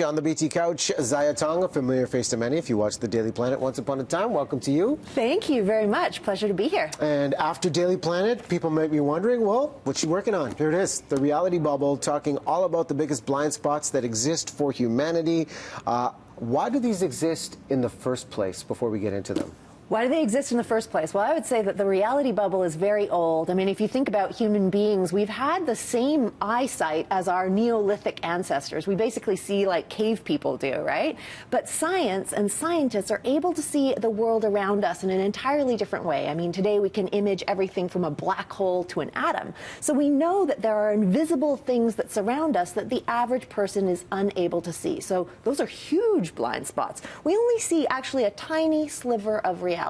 On the BT couch, Ziya Tong, a familiar face to many if you watched the Daily Planet once upon a time. Welcome to you. Thank you very much. Pleasure to be here. And after Daily Planet, people might be wondering, well, what's she working on? Here it is, the reality bubble, talking all about the biggest blind spots that exist for humanity. Why do these exist in the first place before we get into them? Why do they exist in the first place? Well, I would say that the reality bubble is very old. I mean, if you think about human beings, we've had the same eyesight as our Neolithic ancestors. We basically see like cave people do, right? But science and scientists are able to see the world around us in an entirely different way. I mean, today we can image everything from a black hole to an atom. So we know that there are invisible things that surround us that the average person is unable to see. So those are huge blind spots. We only see actually a tiny sliver of reality.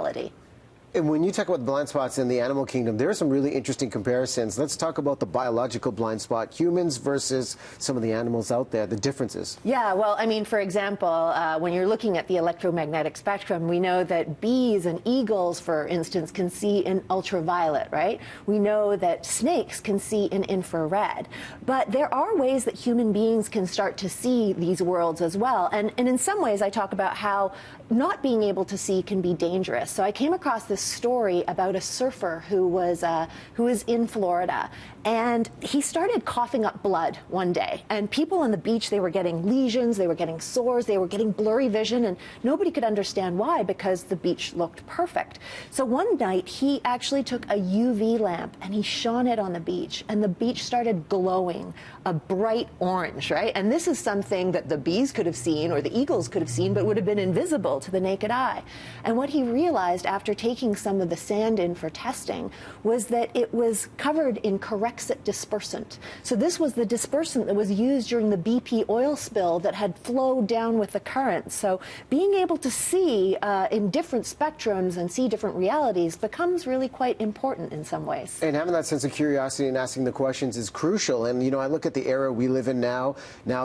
And when you talk about blind spots in the animal kingdom, there are some really interesting comparisons. Let's talk about the biological blind spot, humans versus some of the animals out there, the differences. Yeah, well, I mean, for example, when you're looking at the electromagnetic spectrum, we know that bees and eagles, for instance, can see in ultraviolet, right? We know that snakes can see in infrared. But there are ways that human beings can start to see these worlds as well. And in some ways, I talk about how not being able to see can be dangerous. So I came across this story about a surfer who was in Florida, and he started coughing up blood one day. And people on the beach, they were getting lesions, they were getting sores, they were getting blurry vision, and nobody could understand why because the beach looked perfect. So one night he actually took a UV lamp and he shone it on the beach, and the beach started glowing a bright orange, right? And this is something that the bees could have seen or the eagles could have seen, but would have been invisible to the naked eye. And what he realized after taking some of the sand in for testing was that it was covered in Corexit dispersant. So this was the dispersant that was used during the BP oil spill that had flowed down with the current. So being able to see in different spectrums and see different realities becomes really quite important in some ways. And having that sense of curiosity and asking the questions is crucial. And, you know, I look at the era we live in now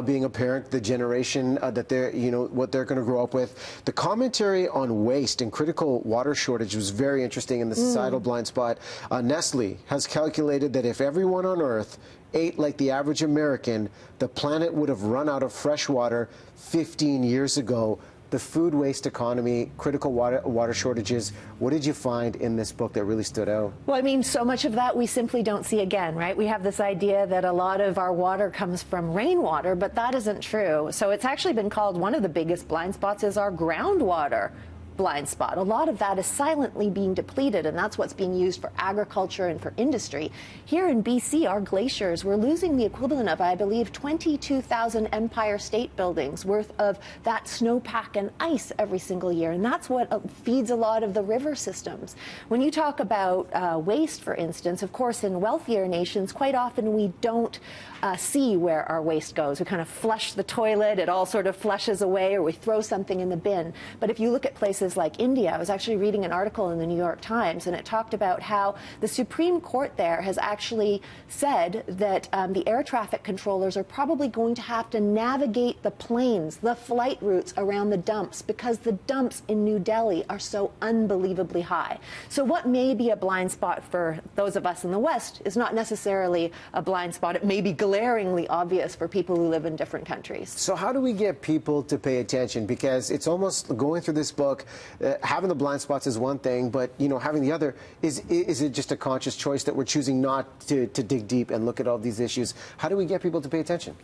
being a parent, the generation that they're, you know, what they're going to grow up with. The commentary on waste and critical water shortage was very interesting in the societal blind spot. Nestle has calculated that if everyone on Earth ate like the average American, the planet would have run out of fresh water 15 years ago. The food waste economy, critical water shortages, what did you find in this book that really stood out? Well, I mean, so much of that we simply don't see again, right? We have this idea that a lot of our water comes from rainwater, but that isn't true. So it's actually been called one of the biggest blind spots is our groundwater blind spot. A lot of that is silently being depleted, and that's what's being used for agriculture and for industry. Here in BC, our glaciers, we're losing the equivalent of, I believe, 22,000 Empire State Buildings worth of that snowpack and ice every single year, and that's what feeds a lot of the river systems. When you talk about waste, for instance, of course, in wealthier nations, quite often we don't see where our waste goes. We kind of flush the toilet, it all sort of flushes away, or we throw something in the bin. But if you look at places like India, I was actually reading an article in the New York Times, and it talked about how the Supreme Court there has actually said that the air traffic controllers are probably going to have to navigate the planes, the flight routes around the dumps, because the dumps in New Delhi are so unbelievably high. So what may be a blind spot for those of us in the West is not necessarily a blind spot. It may be glaringly obvious for people who live in different countries. So how do we get people to pay attention? Because it's almost going through this book, having the blind spots is one thing, but, you know, having the other, is it just a conscious choice that we're choosing not to dig deep and look at all these issues? How do we get people to pay attention?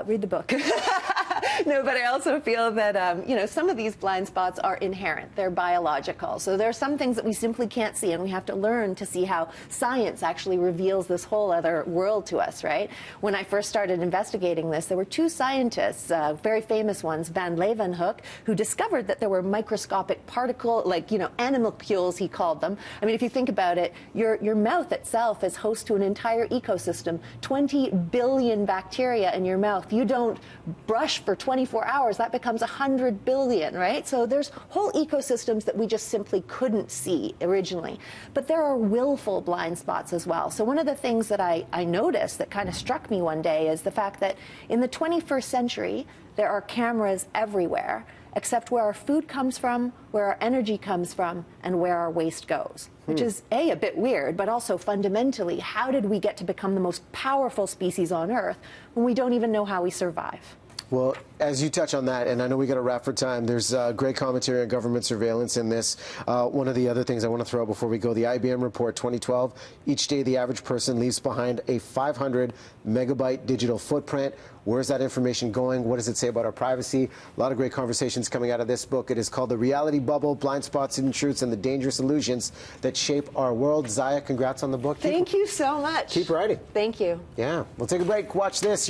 Read the book. No, but I also feel that, you know, some of these blind spots are inherent. They're biological. So there are some things that we simply can't see, and we have to learn to see how science actually reveals this whole other world to us, right? When I first started investigating this, there were two scientists, very famous ones, Van Leeuwenhoek, who discovered that there were microscopic particle, like, you know, animalcules, he called them. I mean, if you think about it, your mouth itself is host to an entire ecosystem, 20 billion bacteria in your mouth. You don't brush for 24 hours, that becomes 100 billion, right? So there's whole ecosystems that we just simply couldn't see originally. But there are willful blind spots as well. So one of the things that I noticed that kind of struck me one day is the fact that in the 21st century, there are cameras everywhere, except where our food comes from, where our energy comes from, and where our waste goes. Which is, A, a bit weird, but also fundamentally, how did we get to become the most powerful species on Earth when we don't even know how we survive? Well, as you touch on that, and I know we got to wrap for time, there's great commentary on government surveillance in this. One of the other things I want to throw out before we go, the IBM report 2012, each day the average person leaves behind a 500 megabyte digital footprint. Where's that information going? What does it say about our privacy? A lot of great conversations coming out of this book. It is called The Reality Bubble, Blind Spots, Hidden Truths, and the Dangerous Illusions That Shape Our World. Ziya, congrats on the book. Thank you so much. Keep writing. Thank you. Yeah. We'll take a break. Watch this.